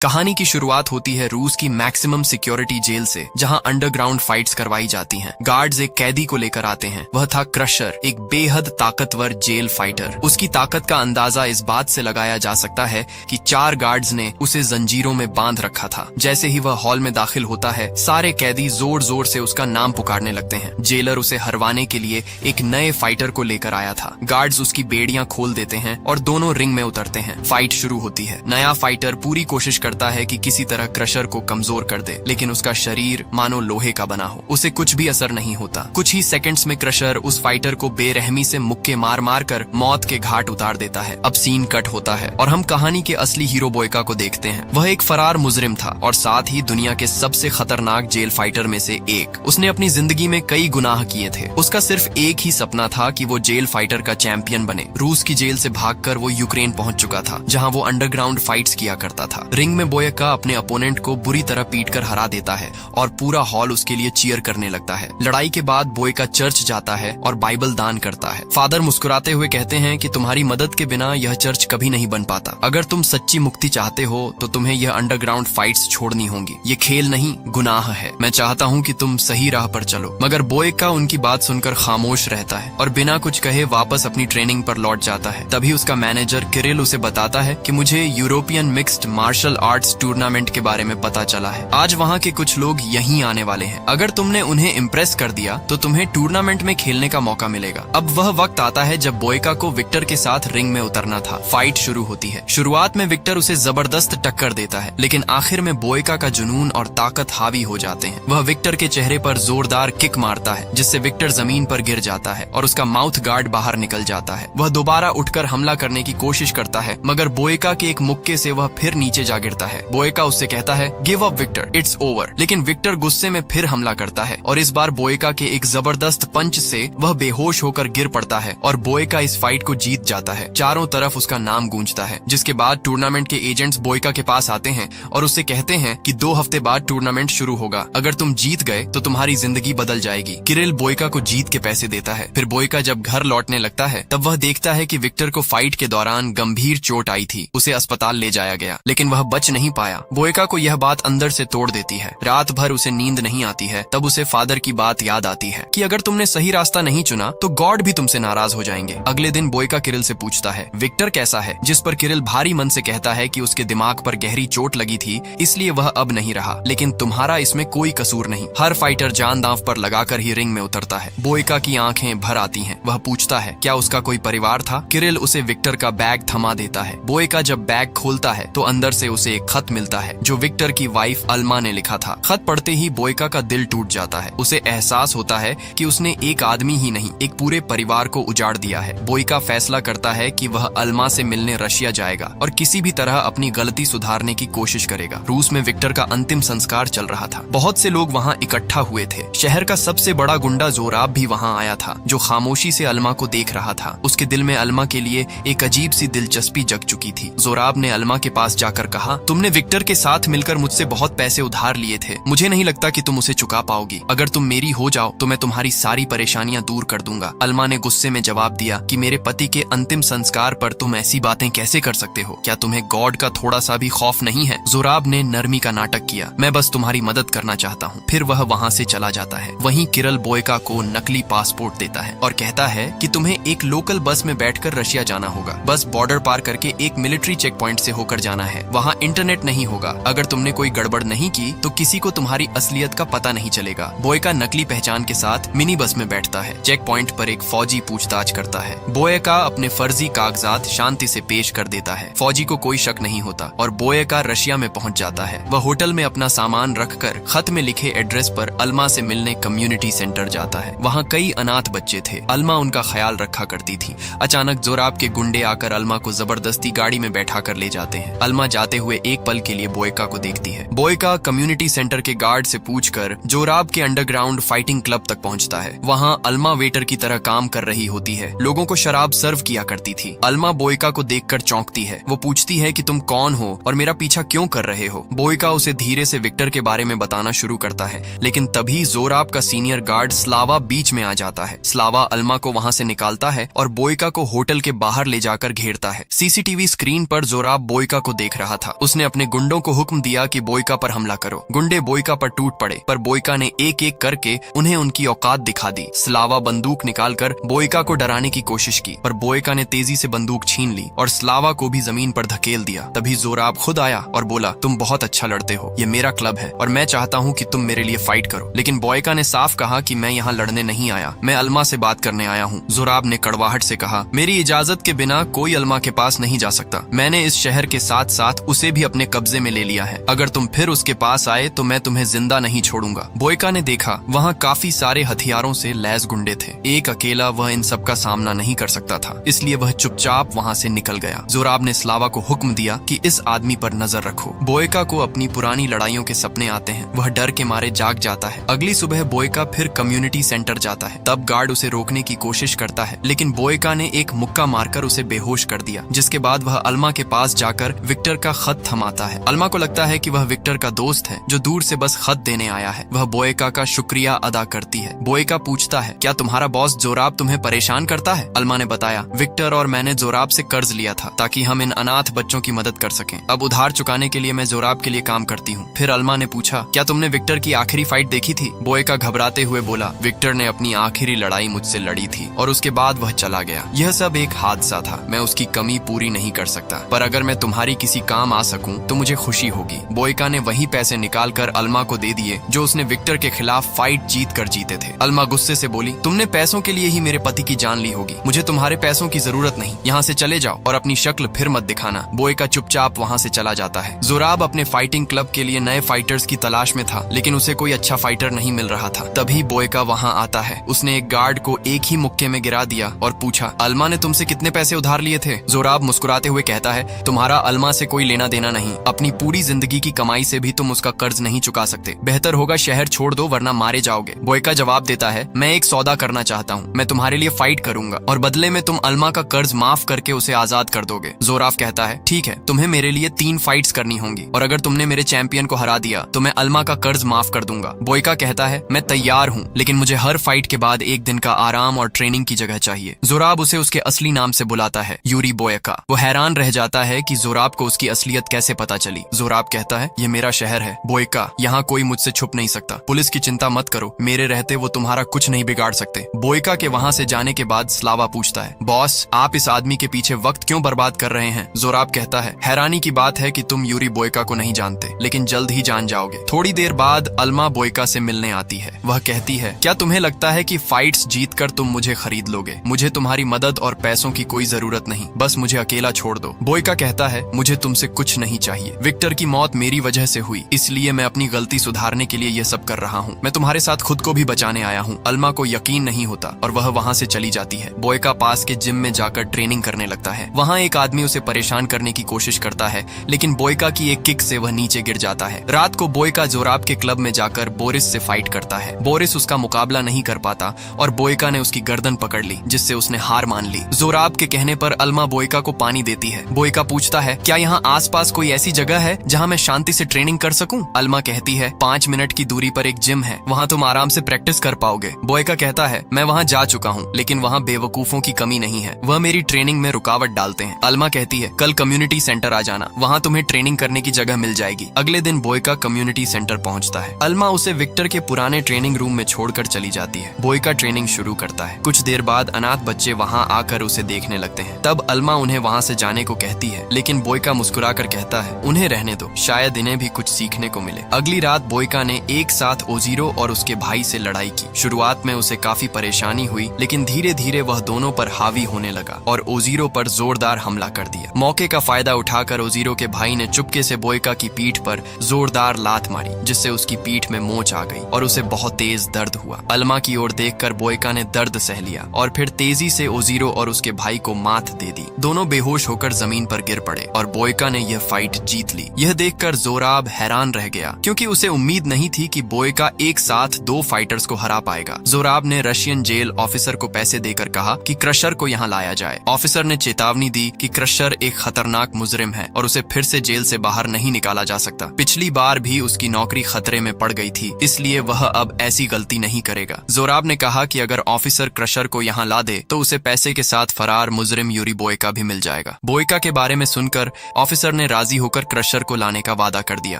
कहानी की शुरुआत होती है रूस की मैक्सिमम सिक्योरिटी जेल से, जहां अंडरग्राउंड फाइट्स करवाई जाती हैं। गार्ड्स एक कैदी को लेकर आते हैं। वह था क्रशर, एक बेहद ताकतवर जेल फाइटर। उसकी ताकत का अंदाजा इस बात से लगाया जा सकता है कि 4 गार्ड्स ने उसे जंजीरों में बांध रखा था। जैसे ही वह हॉल में दाखिल होता है, सारे कैदी जोर जोर से उसका नाम पुकारने लगते हैं। जेलर उसे हरवाने के लिए एक नए फाइटर को लेकर आया था। गार्ड्स उसकी बेड़ियां खोल देते हैं और दोनों रिंग में उतरते हैं। फाइट शुरू होती है। नया फाइटर पूरी कोशिश करता है कि किसी तरह क्रशर को कमजोर कर दे, लेकिन उसका शरीर मानो लोहे का बना हो। उसे कुछ भी असर नहीं होता। कुछ ही सेकंड्स में क्रशर उस फाइटर को बेरहमी से मुक्के मार मार कर मौत के घाट उतार देता है। अब सीन कट होता है और हम कहानी के असली हीरो बोयका को देखते हैं। वह एक फरार मुजरिम था और साथ ही दुनिया के सबसे खतरनाक जेल फाइटर में से एक। उसने अपनी जिंदगी में कई गुनाह किए थे। उसका सिर्फ एक ही सपना था कि वो जेल फाइटर का चैंपियन बने। रूस की जेल से भागकर वो यूक्रेन पहुंच चुका था, जहां वो अंडरग्राउंड फाइट्स किया करता था। रिंग में बोयका अपने अपोनेंट को बुरी तरह पीटकर हरा देता है और पूरा हॉल उसके लिए चीयर करने लगता है। लड़ाई के बाद बोयका चर्च जाता है और बाइबल दान करता है। फादर मुस्कुराते हुए कहते हैं कि तुम्हारी मदद के बिना यह चर्च कभी नहीं बन पाता। अगर तुम सच्ची मुक्ति चाहते हो तो तुम्हें यह अंडरग्राउंड फाइट्स छोड़नी होंगी। ये खेल नहीं, गुनाह है। मैं चाहता हूँ कि तुम सही राह पर चलो। मगर बोयका उनकी बात सुनकर खामोश रहता है और बिना कुछ कहे वापस अपनी ट्रेनिंग पर लौट जाता है। तभी उसका मैनेजर किरिल उसे बताता है कि मुझे European mixed martial arts tournament के बारे में पता चला है। आज वहाँ के कुछ लोग यहीं आने वाले हैं। अगर तुमने उन्हें इम्प्रेस कर दिया तो तुम्हें टूर्नामेंट में खेलने का मौका मिलेगा। अब वह वक्त आता है जब बोयका को विक्टर के साथ रिंग में उतरना था। फाइट शुरू होती है। शुरुआत में विक्टर उसे जबरदस्त टक्कर देता है, लेकिन आखिर में बोयका का जुनून और ताकत हावी हो जाते हैं। वह विक्टर के चेहरे पर जोरदार किक मारता है, जिससे विक्टर जमीन पर गिर जाता है और उसका माउथ गार्ड बाहर निकल जाता है। वह दोबारा उठकर हमला करने की कोशिश करता है, मगर बोयका के एक मुक्के से वह फिर नीचे जा गिरता है। बोयका उससे कहता है, give up Victor, it's over. लेकिन विक्टर गुस्से में फिर हमला करता है और इस बार बोयका के एक जबरदस्त पंच से वह बेहोश होकर गिर पड़ता है और बोयका इस फाइट को जीत जाता है। चारों तरफ उसका नाम गूंजता है। जिसके बाद टूर्नामेंट के एजेंट्स बोयका के पास आते हैं और उससे कहते हैं कि 2 हफ्ते बाद टूर्नामेंट शुरू होगा। अगर तुम जीत गए तो तुम्हारी जिंदगी बदल जाएगी। किरिल बोयका को जीत के पैसे देता है। फिर बोयका जब घर लौटने लगता है तब वह देखता है कि विक्टर को फाइट के दौरान गंभीर चोट आई थी। उसे अस्पताल ले जाया गया, लेकिन वह बच नहीं पाया। बोयका को यह बात अंदर से तोड़ देती है। रात भर उसे नींद नहीं आती है। तब उसे फादर की बात याद आती है कि अगर तुमने सही रास्ता नहीं चुना तो गॉड भी तुमसे नाराज हो जाएंगे। अगले दिन बोयका किरिल से पूछता है, विक्टर कैसा है? जिस पर किरिल भारी मन से कहता है कि उसके दिमाग पर गहरी चोट लगी थी, इसलिए वह अब नहीं रहा, लेकिन तुम्हारा इसमें कोई कसूर नहीं। हर फाइटर जान दांव पर लगाकर ही रिंग में उतरता है। बोयका की आंखें भर आती हैं। वह पूछता है, क्या उसका कोई परिवार था? किरिल उसे विक्टर का बैग थमा देता है। बोयका जब बैग खोलता है तो अंदर से उसे एक खत मिलता है जो विक्टर की वाइफ अल्मा ने लिखा था। खत पढ़ते ही बोयका का दिल टूट जाता है। उसे एहसास होता है कि उसने एक आदमी ही नहीं, एक पूरे परिवार को उजाड़ दिया है। बोयका फैसला करता है कि वह अल्मा से मिलने रशिया जाएगा और किसी भी तरह अपनी गलती सुधारने की कोशिश करेगा। रूस में विक्टर का अंतिम संस्कार चल रहा था। बहुत से लोग वहाँ इकट्ठा हुए थे। शहर का सबसे बड़ा गुंडा जोराब भी वहाँ आया था, जो खामोशी से अल्मा को देख रहा था। उसके दिल में अल्मा के लिए एक अजीब सी दिलचस्पी जग चुकी थी। जोराब ने अल्मा के पास जाकर कहा, तुमने विक्टर के साथ मिलकर मुझसे बहुत पैसे उधार लिए थे। मुझे नहीं लगता कि तुम उसे चुका पाओगी। अगर तुम मेरी हो जाओ तो मैं तुम्हारी सारी परेशानियां दूर कर दूंगा। अल्मा ने गुस्से में जवाब दिया कि मेरे पति के अंतिम संस्कार पर तुम ऐसी बातें कैसे कर सकते हो? क्या तुम्हें गॉड का थोड़ा सा भी खौफ नहीं है? जोराब ने नरमी का नाटक किया, मैं बस तुम्हारी मदद करना चाहता हूँ। फिर वह वहाँ से चला जाता है। वहीं किरिल बोयका को नकली पासपोर्ट देता है और कहता है कि तुम्हें एक लोकल बस में बैठकर रशिया जाना होगा। बस बॉर्डर पार करके एक मिलिट्री चेक पॉइंट से होकर जाना है। वहाँ इंटरनेट नहीं होगा। अगर तुमने कोई गड़बड़ नहीं की तो किसी को तुम्हारी असलियत का पता नहीं चलेगा। बोयका नकली पहचान के साथ मिनी बस में बैठता है। चेक पॉइंट पर एक फौजी पूछताछ करता है। बोयका अपने फर्जी कागजात शांति से पेश कर देता है। फौजी को कोई शक नहीं होता और बोयका रशिया में पहुंच जाता है। वह होटल में अपना सामान रखकर खत में लिखे एड्रेस पर अल्मा से मिलने कम्युनिटी सेंटर जाता है। वहाँ कई अनाथ बच्चे थे। अल्मा उनका ख्याल रखा करती थी। अचानक जोराब के गुंडे आकर अल्मा को जबरदस्ती गाड़ी में बैठा कर ले जाते हैं। अल्मा जाते हुए एक पल के लिए बोयका को देखती है। बोयका कम्युनिटी सेंटर के गार्ड से पूछकर जोराब के अंडरग्राउंड फाइटिंग क्लब तक पहुंचता है। वहाँ अल्मा वेटर की तरह काम कर रही होती है। लोगों को शराब सर्व किया करती थी। अल्मा बोयका को देखकर चौंकती है। वो पूछती है कि तुम कौन हो और मेरा पीछा क्यों कर रहे हो? बोयका उसे धीरे से विक्टर के बारे में बताना शुरू करता है, लेकिन तभी जोराब का सीनियर गार्ड स्लावा बीच में आ जाता है। स्लावा अल्मा को वहाँ से निकालता है और बोयका को होटल के बाहर ले जाकर घेरता है। सीसीटीवी स्क्रीन पर जोराब बोयका को देख रहा था। उसने अपने गुंडों को हुक्म दिया कि बोयका पर हमला करो। गुंडे बोयका पर टूट पड़े, पर बोयका ने एक एक करके उन्हें उनकी औकात दिखा दी। स्लावा बंदूक निकालकर बोयका को डराने की कोशिश की, पर बोयका ने तेजी से बंदूक छीन ली और स्लावा को भी जमीन पर धकेल दिया। तभी जोराब खुद आया और बोला, तुम बहुत अच्छा लड़ते हो, ये मेरा क्लब है और मैं चाहता हूँ कि तुम मेरे लिए फाइट करो। लेकिन बोयका ने साफ कहा कि मैं यहाँ लड़ने नहीं आया, मैं अल्मा से बात करने आया हूँ। जोराब ने कड़वाहट से कहा, मेरी इजाजत के बिना कोई अल्मा के पास नहीं जा सकता। मैंने इस शहर के साथ साथ उसे भी अपने कब्जे में ले लिया है। अगर तुम फिर उसके पास आए तो मैं तुम्हें जिंदा नहीं छोड़ूंगा। बोयका ने देखा वहाँ काफी सारे हथियारों से लैस गुंडे थे। एक अकेला वह इन सब का सामना नहीं कर सकता था, इसलिए वह चुपचाप वहाँ से निकल गया। जोराब ने स्लावा को हुक्म दिया कि इस आदमी पर नजर रखो। बोयका को अपनी पुरानी लड़ाइयों के सपने आते हैं, वह डर के मारे जाग जाता है। अगली सुबह बोयका फिर कम्युनिटी सेंटर जाता है। तब गार्ड उसे रोकने की कोशिश करता है, लेकिन बोयका ने एक मुक्का मारकर उसे बेहोश कर दिया। जिसके बाद वह अल्मा के पास जाकर विक्टर का खत थमाता है। अल्मा को लगता है कि वह विक्टर का दोस्त है जो दूर से बस खत देने आया है। वह बोयका का शुक्रिया अदा करती है। बोयका पूछता है, क्या तुम्हारा बॉस जोराब तुम्हें परेशान करता है? अल्मा ने बताया, विक्टर और मैंने जोराब से कर्ज लिया था ताकि हम इन अनाथ बच्चों की मदद कर सकें। अब उधार चुकाने के लिए मैं जोराब के लिए काम करती हूँ। फिर अल्मा ने पूछा, क्या तुमने विक्टर की आखिरी फाइट देखी थी? बोयका घबराते हुए बोला, विक्टर ने अपनी आखिरी लड़ाई मुझसे लड़ी थी और उसके बाद वह चला गया। यह सब एक हादसा था, मैं उसकी कमी पूरी नहीं कर सकता, पर अगर मैं तुम्हारी किसी काम आ सकूं तो मुझे खुशी होगी। बोयका ने वही पैसे निकालकर अल्मा को दे दिए जो उसने विक्टर के खिलाफ फाइट जीत कर जीते थे। अल्मा गुस्से से बोली, तुमने पैसों के लिए ही मेरे पति की जान ली होगी, मुझे तुम्हारे पैसों की जरूरत नहीं, यहाँ से चले जाओ और अपनी शक्ल फिर मत दिखाना। बोयका चुपचाप वहाँ से चला जाता है। जोराब अपने फाइटिंग क्लब के लिए नए फाइटर्स की तलाश में था, लेकिन उसे कोई अच्छा फाइटर नहीं मिल रहा था। तभी बोयका वहाँ आता है। उसने एक गार्ड को एक ही मुक्के में गिरा दिया और पूछा, अल्मा ने तुमसे कितने पैसे उधार लिए थे? जोराब मुस्कुराते हुए कहता है, तुम्हारा अल्मा से कोई लेना देना नहीं, अपनी पूरी जिंदगी की कमाई से भी तुम उसका कर्ज नहीं चुका सकते। बेहतर होगा शहर छोड़ दो वरना मारे जाओगे। बोयका जवाब देता है, मैं एक सौदा करना चाहता हूँ, मैं तुम्हारे लिए फाइट करूंगा और बदले में तुम अल्मा का कर्ज माफ करके उसे आजाद कर दोगे। जोराब कहता है, ठीक है, तुम्हें मेरे लिए 3 फाइट्स करनी होंगी और अगर तुमने मेरे चैंपियन को हरा दिया तो मैं अल्मा का कर्ज माफ कर दूंगा। बोयका कहता है, मैं तैयार हूँ, लेकिन मुझे हर फाइट के बाद एक दिन का आराम और ट्रेनिंग की जगह चाहिए। जोराब उसे उसके असली नाम से बुलाता है, यूरी बोयका। वो हैरान रह जाता है कि जोराब को उसकी असलियत कैसे पता चली। जोराब कहता है, ये मेरा शहर है बोयका, यहाँ कोई मुझसे छुप नहीं सकता। पुलिस की चिंता मत करो, मेरे रहते वो तुम्हारा कुछ नहीं बिगाड़ सकते। बोयका के वहाँ से जाने के बाद स्लावा पूछता है, बॉस आप इस आदमी के पीछे वक्त क्यों बर्बाद कर रहे हैं? जोराब कहता है, हैरानी की बात है कि तुम यूरी बोयका को नहीं जानते, लेकिन जल्द ही जान जाओगे। थोड़ी देर बाद अल्मा बोयका से मिलने आती है। वह कहती है, क्या तुम्हें लगता है कि फाइट्स जीतकर तुम मुझे खरीद लोगे? मुझे तुम्हारी मदद और पैसों की कोई जरूरत नहीं, बस मुझे अकेला छोड़ दो। बोयका कहता है, मुझे तुमसे कुछ नहीं चाहिए। विक्टर की मौत मेरी वजह से हुई, इसलिए मैं अपनी गलती सुधारने के लिए यह सब कर रहा हूँ। मैं तुम्हारे साथ खुद को भी बचाने आया हूँ। अल्मा को यकीन नहीं होता और वह वहाँ से चली जाती है। बोयका पास के जिम में जाकर ट्रेनिंग करने लगता है। वहाँ एक आदमी उसे परेशान करने की कोशिश करता है, लेकिन बोयका की एक किक से वह नीचे गिर जाता है। रात को बोयका जोराब के क्लब में जाकर बोरिस से फाइट करता है। बोरिस उसका मुकाबला नहीं कर पाता और बोयका ने उसकी गर्दन पकड़ ली, जिससे उसने हार मान ली। जोराब के कहने पर अल्मा बोयका को पानी देती है। बोयका पूछता है, क्या यहाँ आसपास कोई ऐसी जगह है जहाँ मैं शांति से ट्रेनिंग कर सकूं? अल्मा कहती है, 5 मिनट की दूरी पर एक जिम है, वहाँ तुम आराम से प्रैक्टिस कर पाओगे। बोयका कहता है, मैं वहाँ जा चुका हूँ, लेकिन वहाँ बेवकूफों की कमी नहीं है, वह मेरी ट्रेनिंग में रुकावट डालते हैं। अल्मा कहती है, कल कम्युनिटी सेंटर आ जाना, वहाँ तुम्हें ट्रेनिंग करने की जगह मिल जाएगी। अगले दिन बोयका कम्युनिटी सेंटर पहुँचता है। अल्मा उसे विक्टर के पुराने ट्रेनिंग रूम में छोड़कर चली जाती है। बोयका ट्रेनिंग शुरू करता है। कुछ देर बाद अनाथ बच्चे वहाँ आकर उसे देखने लगते हैं। तब अल्मा उन्हें वहाँ से जाने को कहती है, लेकिन बोयका मुस्कुराकर कहता है, उन्हें रहने दो, शायद इन्हें भी कुछ सीखने को मिले। अगली रात बोयका ने एक साथ ओजीरो और उसके भाई से लड़ाई की। शुरुआत में उसे काफी परेशानी हुई, लेकिन धीरे धीरे वह दोनों पर हावी होने लगा और ओजीरो पर जोरदार हमला कर दिया। मौके का फायदा उठाकर ओजीरो के भाई ने चुपके से बोयका की पीठ पर जोरदार लात मारी, जिससे उसकी पीठ में मोच आ गई और उसे बहुत तेज दर्द हुआ। अल्मा की ओर देखकर बोयका ने दर्द सह लिया और फिर तेजी से ओजीरो और उसके भाई को मात दे दी। दोनों बेहोश होकर जमीन पर गिर पड़े और बोयका ने यह फाइट जीत ली। यह देखकर जोराब हैरान रह गया, क्योंकि उसे उम्मीद नहीं थी कि बोयका एक साथ 2 फाइटर्स को हरा पाएगा। जोराब ने रशियन जेल ऑफिसर को पैसे देकर कहा कि क्रशर को यहाँ लाया जाए। ऑफिसर ने चेतावनी दी कि क्रशर एक खतरनाक मुजरिम है और उसे फिर से जेल से बाहर नहीं निकाला जा सकता। पिछली बार भी उसकी नौकरी खतरे में पड़ गई थी, इसलिए वह अब ऐसी गलती नहीं करेगा। जोराब ने कहा कि अगर ऑफिसर क्रशर को यहाँ ला दे तो उसे पैसे के साथ फरार मुजरिम यूरी बोयका भी मिल जाएगा। बोयका के बारे में सुनकर ऑफिसर ने राजी होकर क्रशर को लाने का वादा कर दिया।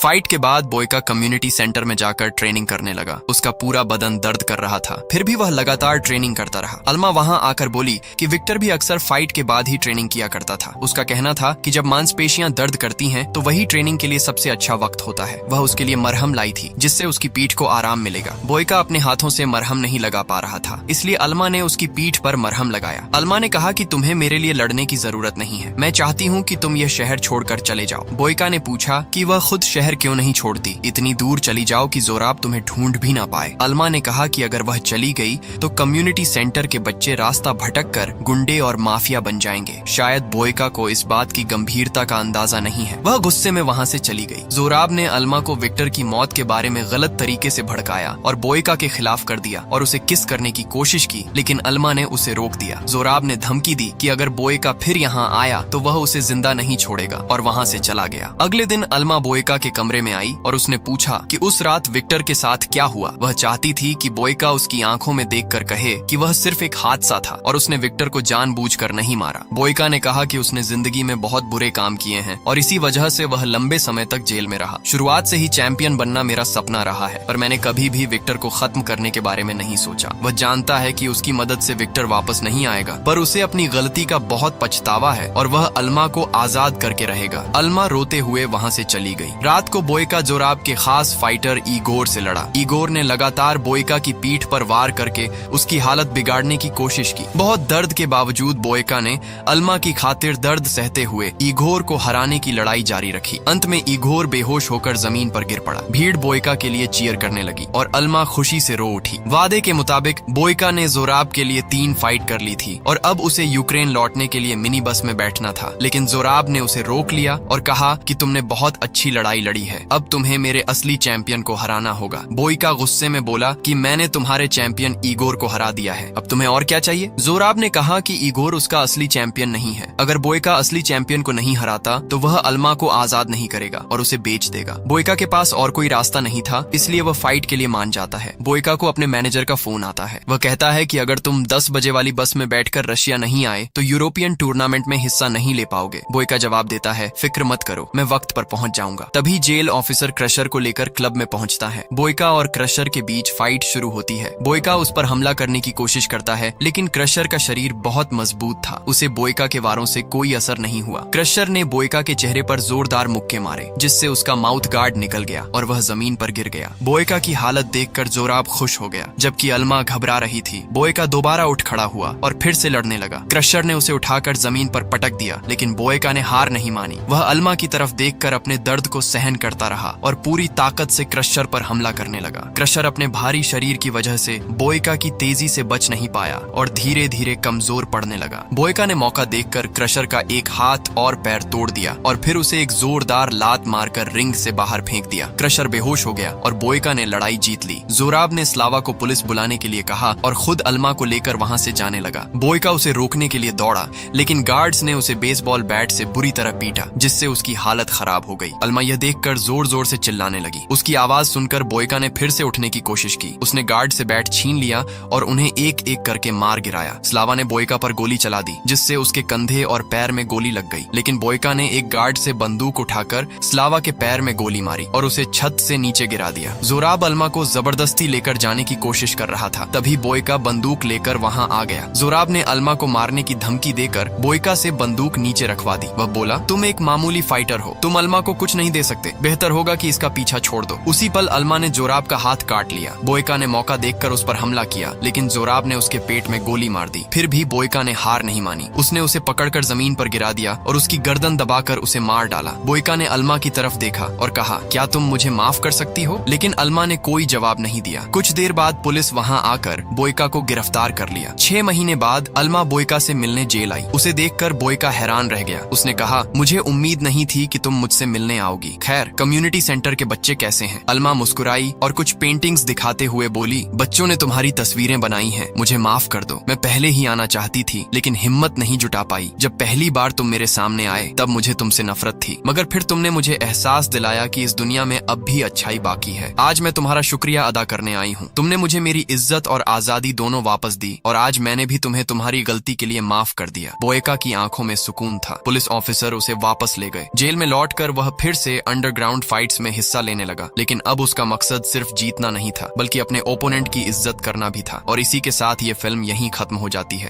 फाइट के बाद बोयका कम्युनिटी सेंटर में जाकर ट्रेनिंग करने लगा। उसका पूरा बदन दर्द कर रहा था, फिर भी वह लगातार ट्रेनिंग करता रहा। अल्मा वहां आकर बोली कि विक्टर भी अक्सर फाइट के बाद ही ट्रेनिंग किया करता था। उसका कहना था कि जब मांसपेशियां दर्द करती हैं तो वही ट्रेनिंग के लिए सबसे अच्छा वक्त होता है। वह उसके लिए मरहम लाई थी जिससे उसकी पीठ को आराम मिलेगा। बोयका अपने हाथों से मरहम नहीं लगा पा रहा था, इसलिए अल्मा ने उसकी पीठ पर मरहम लगाया। अल्मा ने कहा कि तुम्हें मेरे लिए लड़ने की जरूरत नहीं है, मैं चाहती हूँ कि तुम यह शहर छोड़कर चले जाओ। बोयका ने पूछा कि वह खुद शहर क्यों नहीं छोड़ती, इतनी दूर चली जाओ कि जोराब तुम्हें ढूंढ भी ना पाए। अल्मा ने कहा कि अगर वह चली गई तो कम्युनिटी सेंटर के बच्चे रास्ता भटक कर गुंडे और माफिया बन जाएंगे। शायद बोयका को इस बात की गंभीरता का अंदाजा नहीं है। वह गुस्से में वहां से चली गई। जोराब ने अल्मा को विक्टर की मौत के बारे में गलत तरीके से भड़काया और बोयका के खिलाफ कर दिया और उसे किस करने की कोशिश की, लेकिन अल्मा ने उसे रोक दिया। जोराब ने धमकी दी कि अगर बोयका फिर यहाँ आया तो वह उसे जिंदा नहीं छोड़ेगा और वहां से चला गया। अगले दिन अल्मा बोयका के कमरे में आई और उसने पूछा कि उस रात विक्टर के साथ क्या हुआ। वह चाहती थी कि बोयका उसकी आंखों में देखकर कहे कि वह सिर्फ एक हादसा था और उसने विक्टर को जानबूझकर नहीं मारा। बोयका ने कहा कि उसने जिंदगी में बहुत बुरे काम किए हैं और इसी वजह से वह लंबे समय तक जेल में रहा। शुरुआत से ही चैंपियन बनना मेरा सपना रहा है, पर मैंने कभी भी विक्टर को खत्म करने के बारे में नहीं सोचा। वह जानता है कि उसकी मदद से विक्टर वापस नहीं आएगा, पर उसे अपनी गलती का बहुत पछतावा है और वह अल्मा को आजाद करके रहेगा। अल्मा रोते हुए वहां से चली गई। रात को बोयका जोराब के खास फाइटर ईगोर से लड़ा। ईगोर ने लगातार बोयका की पीठ पर वार करके उसकी हालत बिगाड़ने की कोशिश की। बहुत दर्द के बावजूद बोयका ने अल्मा की खातिर दर्द सहते हुए ईगोर को हराने की लड़ाई जारी रखी। अंत में ईगोर बेहोश होकर जमीन पर गिर पड़ा। भीड़ बोयका के लिए चीयर करने लगी और अल्मा खुशी से रो उठी। वादे के मुताबिक बोयका ने जोराब के लिए 3 फाइट कर ली थी और अब उसे यूक्रेन लौटने के लिए मिनी बस में बैठना था, लेकिन जोराब ने उसे रोक लिया और कहा कि तुमने बहुत अच्छी लड़ाई लड़ी है, अब तुम्हें मेरे असली चैंपियन को हराना होगा। बोयका गुस्से में बोला कि मैंने तुम्हारे चैंपियन ईगोर को हरा दिया है, अब तुम्हें और क्या चाहिए। जोराब ने कहा कि ईगोर उसका असली चैंपियन नहीं है। अगर बोयका असली चैंपियन को नहीं हराता तो वह अल्मा को आजाद नहीं करेगा और उसे बेच देगा। बोयका के पास और कोई रास्ता नहीं था, इसलिए वह फाइट के लिए मान जाता है। बोयका को अपने मैनेजर का फोन आता है। वह कहता है कि अगर तुम 10 बजे वाली बस में बैठकर रशिया नहीं आए तो यूरोपियन टूर्नामेंट में हिस्सा नहीं ले पाओगे। बोयका जवाब देता है, फिक्र मत करो, मैं वक्त पर पहुंच जाऊंगा। तभी जेल ऑफिसर क्रशर को लेकर क्लब में पहुंचता है। बोयका और क्रशर के बीच फाइट शुरू होती है। बोयका उस पर हमला करने की कोशिश करता है, लेकिन क्रशर का शरीर बहुत मजबूत था, उसे बोयका के वारों से कोई असर नहीं हुआ। क्रशर ने बोयका के चेहरे पर जोरदार मुक्के मारे, जिससे उसका माउथ गार्ड निकल गया और वह जमीन पर गिर गया। बोयका की हालत देखकर जोराब खुश हो गया, जबकि अल्मा घबरा रही थी। बोयका दोबारा उठ खड़ा हुआ और फिर से लड़ने लगा। क्रशर ने उसे उठाकर जमीन पर पटक दिया, लेकिन बोयका ने हार नहीं मानी। वह अल्मा की तरफ देखकर अपने दर्द को सहन करता रहा और पूरी ताकत से क्रशर पर हमला करने लगा। क्रशर अपने भारी शरीर की वजह से बोयका की तेजी से बच नहीं पाया और धीरे धीरे कमजोर पड़ने लगा। बोयका ने मौका देखकर क्रशर का एक हाथ और पैर तोड़ दिया और फिर उसे एक जोरदार लात मारकर रिंग से बाहर फेंक दिया। क्रशर बेहोश हो गया और बोयका ने लड़ाई जीत ली। जोराब ने स्लावा को पुलिस बुलाने के लिए कहा और खुद अल्मा को लेकर वहां से जाने लगा। बोयका उसे रोकने के लिए दौड़ा, लेकिन गार्ड्स ने उसे बेसबॉल बैट से बुरी तरह पीटा, जिससे उसकी हालत खराब हो गई। अल्मा यह देखकर जोर जोर से चिल्लाने लगी। उसकी आवाज सुनकर बोयका ने फिर से उठने की कोशिश की। उसने गार्ड से बैट छीन लिया और उन्हें एक एक करके मार गिराया। स्लावा ने बोयका पर गोली चला दी, जिससे उसके कंधे और पैर में गोली लग गई, लेकिन बोयका ने एक गार्ड से बंदूक उठाकर स्लावा के पैर में गोली मारी और उसे छत से नीचे गिरा दिया। जोराब अल्मा को जबरदस्ती लेकर जाने की कोशिश कर रहा था, तभी बोयका बंदूक लेकर वहां आ गया। जोराब ने अल्मा को मारने की धमकी देकर बोयका से बंदूक नीचे रखवा दी। वह बोला, तुम एक मामूली फाइटर हो, तुम अल्मा को कुछ नहीं दे सकते, बेहतर होगा कि इसका पीछा छोड़ दो। उसी पल अल्मा ने जोराब का हाथ काट लिया। बोयका ने मौका देखकर उस पर हमला किया, लेकिन जोराब ने उसके पेट में गोली मार दी। फिर भी बोयका ने हार नहीं मानी। उसने उसे पकड़कर जमीन पर गिरा दिया और उसकी गर्दन दबाकर उसे मार डाला। बोयका ने अल्मा की तरफ देखा और कहा, क्या तुम मुझे माफ कर सकती हो? लेकिन अल्मा ने कोई जवाब नहीं दिया। कुछ देर बाद पुलिस वहां आकर बोयका को गिरफ्तार कर लिया। 6 महीने बाद अल्मा बोयका से मिलने जेल आई। उसे देखकर बोयका हैरान रह गया। उसने कहा, मुझे उम्मीद नहीं थी कि तुम मुझसे मिलने आओगी। खैर, कम्युनिटी सेंटर के बच्चे कैसे हैं? अल्मा मुस्कुराई और कुछ पेंटिंग्स दिखाते हुए बोली, बच्चों ने तुम्हारी तस्वीरें बनाई हैं, मुझे माफ कर दो। मैं पहले ही आना चाहती थी, लेकिन हिम्मत नहीं जुटा पाई। जब पहली बार तुम मेरे सामने आए तब मुझे तुमसे नफरत थी, मगर फिर तुमने मुझे एहसास दिलाया कि इस दुनिया में अब भी अच्छाई बाकी है। आज मैं तुम्हारा शुक्रिया अदा करने आई हूँ। तुमने मुझे मेरी इज्जत और आजादी दोनों वापस दी और आज मैंने भी तुम्हें तुम्हारी गलती के लिए माफ कर दिया। बोयका की आंखों में सुकून था। पुलिस ऑफिसर उसे वापस ले गए। जेल में लौटकर वह फिर से अंडरग्राउंड फाइट्स में हिस्सा लेने लगा, लेकिन अब उसका मकसद सिर्फ जीतना नहीं था बल्कि अपने ओपोनेंट की इज्जत करना भी था। और इसी के साथ ये फिल्म यहीं खत्म हो जाती है।